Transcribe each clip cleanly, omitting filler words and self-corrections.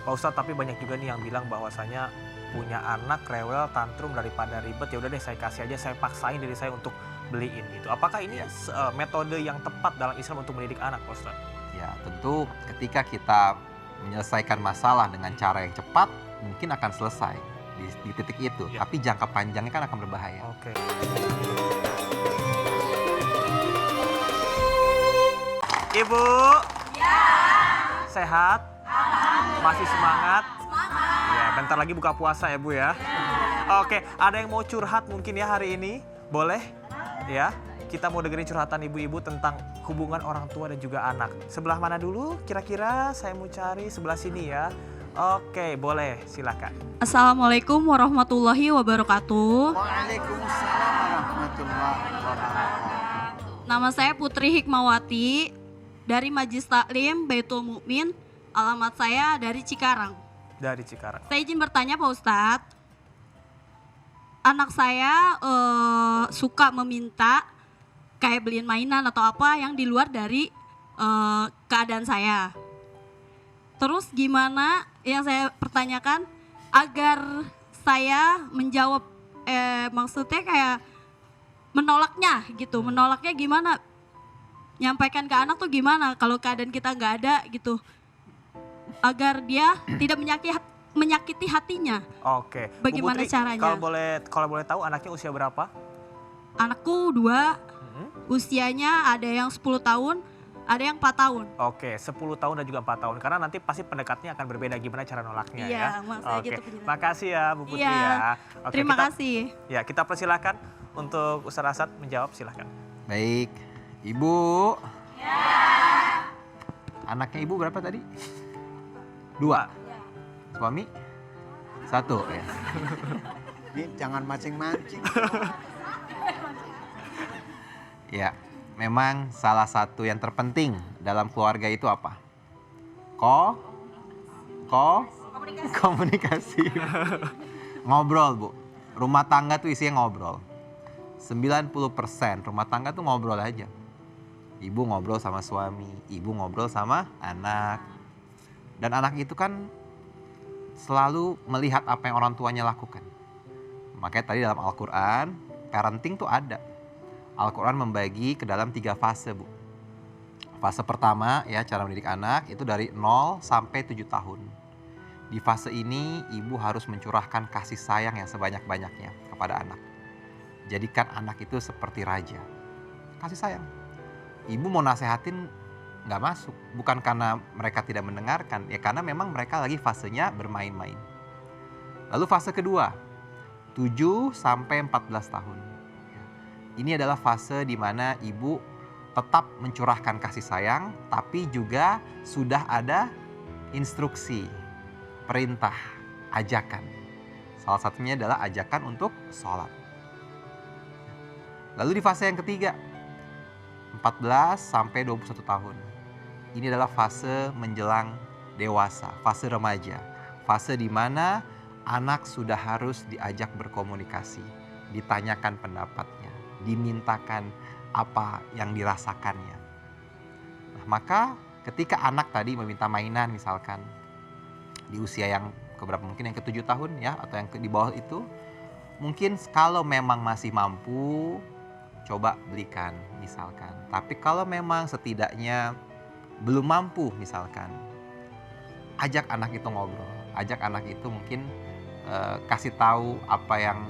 Pak Ustadz, tapi banyak juga nih yang bilang bahwasanya punya anak rewel tantrum daripada ribet, ya udah deh saya kasih aja, saya paksain diri saya untuk beliin gitu. Apakah ini Ya, metode yang tepat dalam Islam untuk mendidik anak, Pak Ustadz? ya, tentu ketika kita menyelesaikan masalah dengan cara yang cepat, mungkin akan selesai di titik itu. Ya. Tapi jangka panjangnya kan akan berbahaya. Oke. Ibu, sehat? Masih semangat? Ya, bentar lagi buka puasa ya Bu ya. Oke, ada yang mau curhat mungkin ya hari ini? Boleh? Ya, kita mau dengerin curhatan ibu-ibu tentang hubungan orang tua dan juga anak. Sebelah mana dulu? Kira-kira saya mau cari sebelah sini ya. Oke, boleh, silakan. Assalamualaikum warahmatullahi wabarakatuh. Waalaikumsalam warahmatullahi wabarakatuh. Nama saya Putri Hikmawati dari Majelis Taklim Baitul Mukmin. Alamat saya dari Cikarang. Dari Cikarang. Saya izin bertanya Pak Ustadz. Anak saya suka meminta kayak beliin mainan atau apa yang di luar dari keadaan saya. Terus gimana yang saya pertanyakan agar saya menjawab maksudnya kayak menolaknya gitu. Menolaknya gimana? Nyampaikan ke anak tuh gimana kalau keadaan kita nggak ada gitu. Agar dia tidak menyakiti hatinya. Oke. Bu Bagaimana Putri, caranya? Kalau boleh tahu anaknya usia berapa? Anakku 2, Mhm. usianya ada yang 10 tahun, ada yang 4 tahun. Oke, 10 tahun dan juga 4 tahun. Karena nanti pasti pendekatnya akan berbeda gimana cara nolaknya Iya, ya. maksudnya Oke, gitu penjelasan. makasih ya Bu Putri Iya, ya. Oke, terima kita, kasih. Ya, kita persilakan untuk Ustaz Asad menjawab, silakan. Baik, Ibu. Ya. Anaknya Ibu berapa tadi? 2. Suami? 1 ya. Ini jangan mancing-mancing. Ya, memang salah satu yang terpenting dalam keluarga itu apa? Komunikasi. Ngobrol, Bu. Rumah tangga tuh isinya ngobrol. 90% rumah tangga tuh ngobrol aja. Ibu ngobrol sama suami, ibu ngobrol sama anak. Dan anak itu kan selalu melihat apa yang orang tuanya lakukan. Makanya tadi dalam Al-Quran, parenting tuh ada. Al-Quran membagi ke dalam 3 fase, Bu. Fase pertama ya cara mendidik anak itu dari 0 sampai 7 tahun. Di fase ini ibu harus mencurahkan kasih sayang yang sebanyak-banyaknya kepada anak. Jadikan anak itu seperti raja. Kasih sayang. Ibu mau nasehatin nggak masuk. Bukan karena mereka tidak mendengarkan, ya karena memang mereka lagi fasenya bermain-main. Lalu fase kedua, 7 sampai 14 tahun. Ini adalah fase di mana ibu tetap mencurahkan kasih sayang, tapi juga sudah ada instruksi, perintah, ajakan. Salah satunya adalah ajakan untuk sholat. Lalu di fase yang ketiga, 14 sampai 21 tahun. Ini adalah fase menjelang dewasa, fase remaja. Fase di mana anak sudah harus diajak berkomunikasi, ditanyakan pendapatnya, dimintakan apa yang dirasakannya. Nah, maka ketika anak tadi meminta mainan misalkan di usia yang keberapa, mungkin yang ke-7 tahun ya, atau yang di bawah itu, mungkin kalau memang masih mampu, coba belikan misalkan. Tapi kalau memang setidaknya belum mampu misalkan, ajak anak itu ngobrol, ajak anak itu mungkin kasih tahu apa yang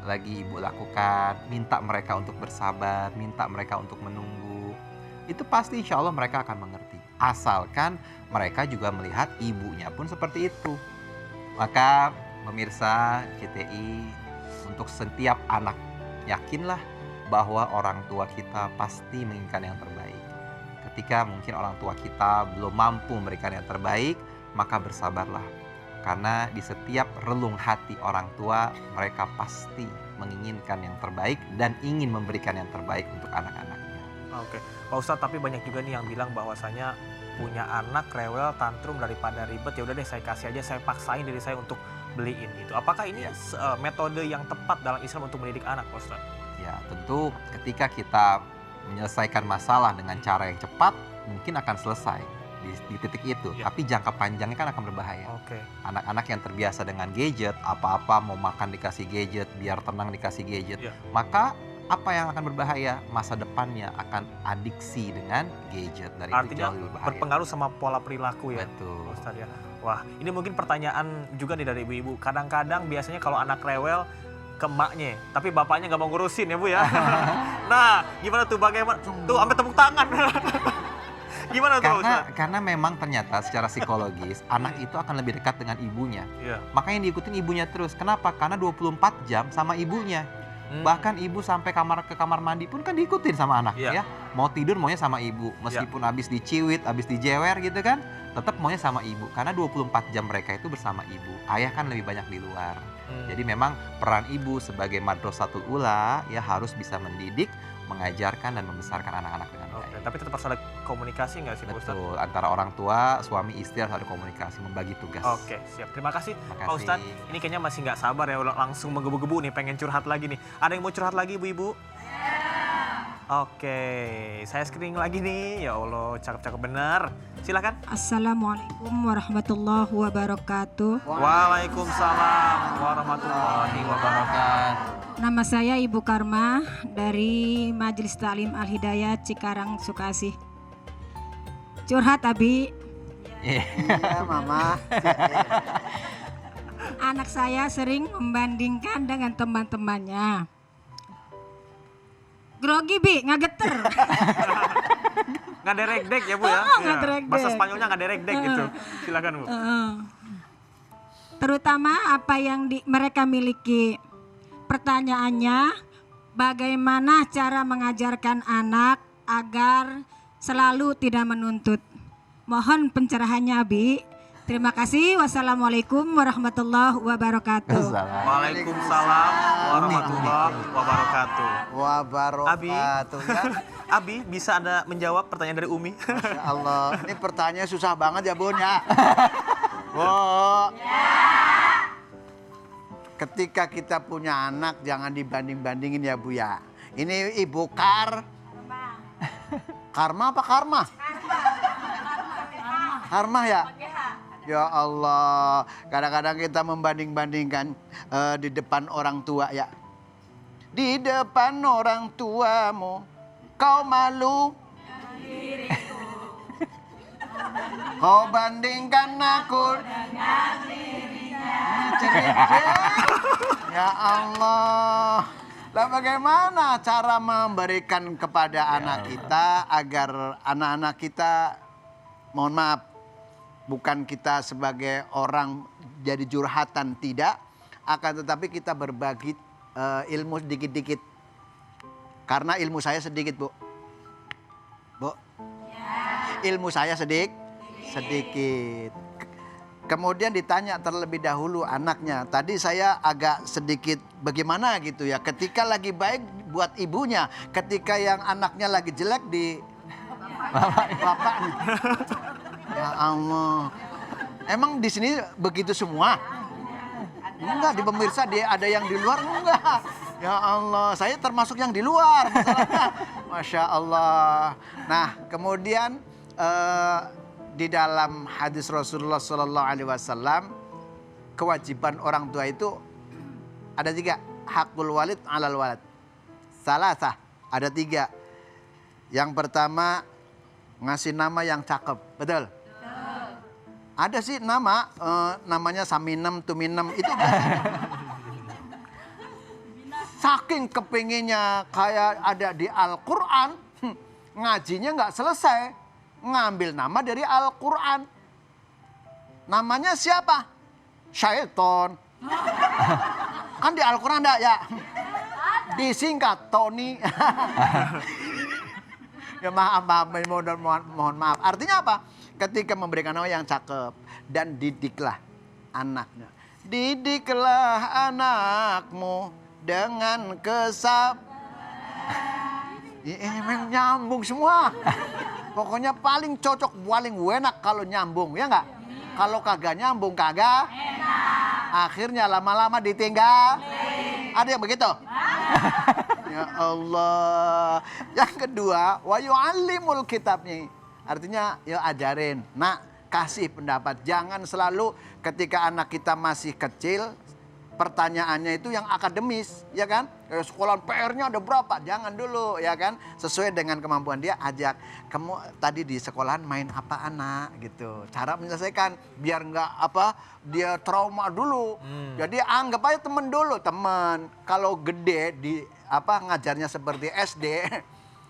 lagi ibu lakukan, minta mereka untuk bersabar, minta mereka untuk menunggu. Itu pasti insya Allah mereka akan mengerti. Asalkan mereka juga melihat ibunya pun seperti itu. Maka pemirsa CTI, untuk setiap anak, yakinlah bahwa orang tua kita pasti menginginkan yang terbaik. Ketika mungkin orang tua kita belum mampu memberikan yang terbaik, maka bersabarlah. Karena di setiap relung hati orang tua, mereka pasti menginginkan yang terbaik dan ingin memberikan yang terbaik untuk anak-anaknya. Oke, Pak Ustadz, tapi banyak juga nih yang bilang bahwasanya punya anak rewel tantrum daripada ribet, ya udah deh saya kasih aja, saya paksain diri saya untuk beliin gitu. Apakah ini metode yang tepat dalam Islam untuk mendidik anak, Pak Ustadz? Ya, tentu ketika kita menyelesaikan masalah dengan cara yang cepat, mungkin akan selesai di titik itu. Iya. Tapi jangka panjangnya kan akan berbahaya. Oke. Anak-anak yang terbiasa dengan gadget, apa-apa mau makan dikasih gadget, biar tenang dikasih gadget, Iya. maka apa yang akan berbahaya? Masa depannya akan adiksi dengan gadget. Dari itu Artinya jauh lebih berbahaya. berpengaruh sama pola perilaku ya. Betul. Ustaz ya. Wah, ini mungkin pertanyaan juga nih dari ibu-ibu. Kadang-kadang biasanya kalau anak rewel ke emaknya, tapi bapaknya nggak mau ngurusin ya Bu ya. Nah, gimana tuh bagaimana? Tuh sampai tepuk tangan. Gimana tuh Ustaz? Karena memang ternyata secara psikologis anak itu akan lebih dekat dengan ibunya. Iya. Makanya diikutin ibunya terus. Kenapa? Karena 24 jam sama ibunya. Bahkan ibu sampai ke kamar mandi pun kan diikutin sama anak Iya. ya. Mau tidur maunya sama ibu. Meskipun habis diciwit, habis dijewer gitu kan, tetap maunya sama ibu. Karena 24 jam mereka itu bersama ibu. Ayah kan lebih banyak di luar. Jadi memang peran ibu sebagai madrasatul ula ya harus bisa mendidik, mengajarkan dan membesarkan anak-anak dengan Oke, baik. tapi tetap harus ada komunikasi nggak sih Pak Ustaz? Betul, antara orang tua, suami, istri harus ada komunikasi, membagi tugas. Oke, siap. Terima kasih Pak Makasih. Ustadz. Ini kayaknya masih nggak sabar ya, langsung menggebu-gebu nih, pengen curhat lagi nih. Ada yang mau curhat lagi ibu-ibu? Oke, saya screening lagi nih. Ya Allah, cakep-cakep bener. Silakan. Assalamualaikum warahmatullahi wabarakatuh. Waalaikumsalam warahmatullahi wabarakatuh. Nama saya Ibu Karma dari Majelis Ta'lim Al-Hidayah Cikarang, Sukasih. Curhat Abi, Iya, Mama. anak saya sering membandingkan dengan teman-temannya. Grogi Bi, ngageter. Nggak derek-dek ya Bu ya? Oh, Iya. nggak derek-dek. Bahasa Spanyolnya nggak derek-dek gitu. Silakan Bu. Terutama apa yang mereka miliki. Pertanyaannya, bagaimana cara mengajarkan anak agar selalu tidak menuntut? Mohon pencerahannya Abi. Terima kasih. Wassalamualaikum warahmatullahi wabarakatuh. Waalaikumsalam warahmatullahi wabarakatuh. Wabarakatuh. Ya, Abi bisa Anda menjawab pertanyaan dari Umi? Masya Allah. Ini pertanyaan susah banget ya Bun ya. Bu. Ketika kita punya anak jangan dibanding-bandingin ya Bu ya. Ini Ibu Karma apa Karma? Karma ya? Ya Allah, kadang-kadang kita membanding-bandingkan di depan orang tua ya. Di depan orang tuamu, kau malu. Kau bandingkan aku dengan dirinya. Ya Allah. Lah bagaimana cara memberikan kepada anak kita agar anak-anak kita, mohon maaf, bukan kita sebagai orang jadi curhatan, tidak. Akan tetapi kita berbagi ilmu sedikit-dikit. Karena ilmu saya sedikit, Bu. Bu? Ilmu saya sedikit. Kemudian ditanya terlebih dahulu anaknya. Tadi saya agak sedikit bagaimana gitu ya. Ketika lagi baik buat ibunya. Ketika yang anaknya lagi jelek di bapaknya. Ya Allah. Emang di sini begitu semua? Enggak, di pemirsa dia ada yang di luar enggak. Ya Allah, saya termasuk yang di luar masalahnya. Masya Allah. Nah, kemudian di dalam hadis Rasulullah SAW, kewajiban orang tua itu ada 3. Hakul walid alal walad. Salasah, ada 3. Yang pertama, ngasih nama yang cakep, betul? Ada sih nama, namanya Saminem, Tuminem, itu biasanya. Saking kepinginnya kayak ada di Al-Quran, ngajinya nggak selesai. Ngambil nama dari Al-Quran. Namanya siapa? Syaiton. Kan di Al-Quran ada ya? Disingkat Tony. Ya mohon maaf. Artinya apa? Ketika memberikan nama yang cakep dan didiklah anaknya. Didiklah anakmu dengan emang nyambung semua. Pokoknya paling cocok, paling enak kalau nyambung, ya nggak? Kalau kagak nyambung, kagak enak. Akhirnya lama-lama ditinggal. Ada yang begitu? Ya Allah. Yang kedua, wa yu'allimul kitabnya. Artinya ya ajarin, nak kasih pendapat. Jangan selalu ketika anak kita masih kecil, pertanyaannya itu yang akademis, ya kan? Sekolah PR-nya ada berapa? Jangan dulu, ya kan? Sesuai dengan kemampuan dia, ajak. Kamu tadi di sekolahan main apa anak gitu. Cara menyelesaikan biar nggak dia trauma dulu. Jadi anggap aja temen dulu, temen. Kalau gede di ngajarnya seperti SD,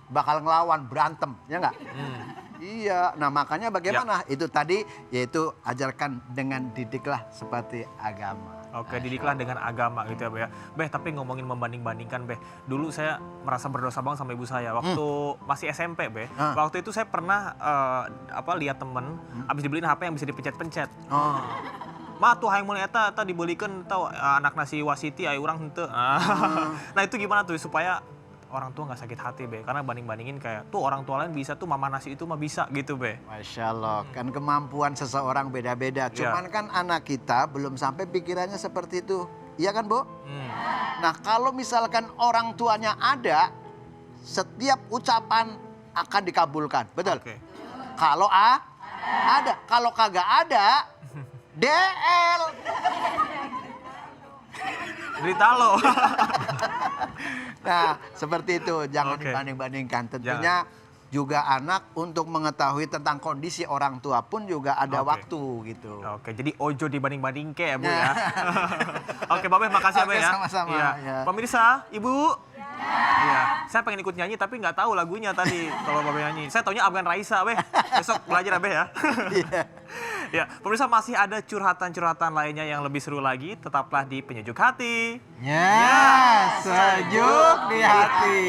bakal ngelawan berantem, ya nggak? Iya, nah makanya bagaimana? Itu tadi yaitu ajarkan dengan didiklah seperti agama. Oke, didiklah dengan agama gitu ya, Beh. Beh, tapi ngomongin membanding-bandingkan, Beh. Dulu saya merasa berdosa banget sama ibu saya waktu masih SMP, Beh. Waktu itu saya pernah lihat temen habis dibeliin HP yang bisa dipencet-pencet. Oh. Ma tuh hayang mulai eta dibelikan tahu anak nasi wasiti aya urang henteu. Nah, itu gimana tuh supaya orang tua nggak sakit hati, Be? Karena banding-bandingin kayak tuh orang tua lain bisa tuh mama nasi itu mah bisa gitu, Be. Masya Allah, kan kemampuan seseorang beda-beda. Cuman kan anak kita belum sampai pikirannya seperti itu. Iya kan, Bu? Nah, kalau misalkan orang tuanya ada, setiap ucapan akan dikabulkan. Betul? Oke. Kalau ada. Kalau kagak ada, DL. Derita lo. Nah, seperti itu. Jangan Oke. dibanding-bandingkan. Tentunya juga anak untuk mengetahui tentang kondisi orang tua pun juga ada Oke. waktu gitu. Oke, jadi ojo dibanding-banding ke ya, Bu ya. Oke, Babe, makasih ya, Be Oke, ya. sama-sama, Iya. ya. Pemirsa, Ibu. Iya, saya pengen ikut nyanyi tapi nggak tahu lagunya tadi kalau Babe nyanyi. Saya taunya Afgan Raisa, Be. Besok belajar ya, Be ya. Ya, pemirsa masih ada curhatan-curhatan lainnya yang lebih seru lagi. Tetaplah di Penyejuk Hati. Ya, sejuk di hati.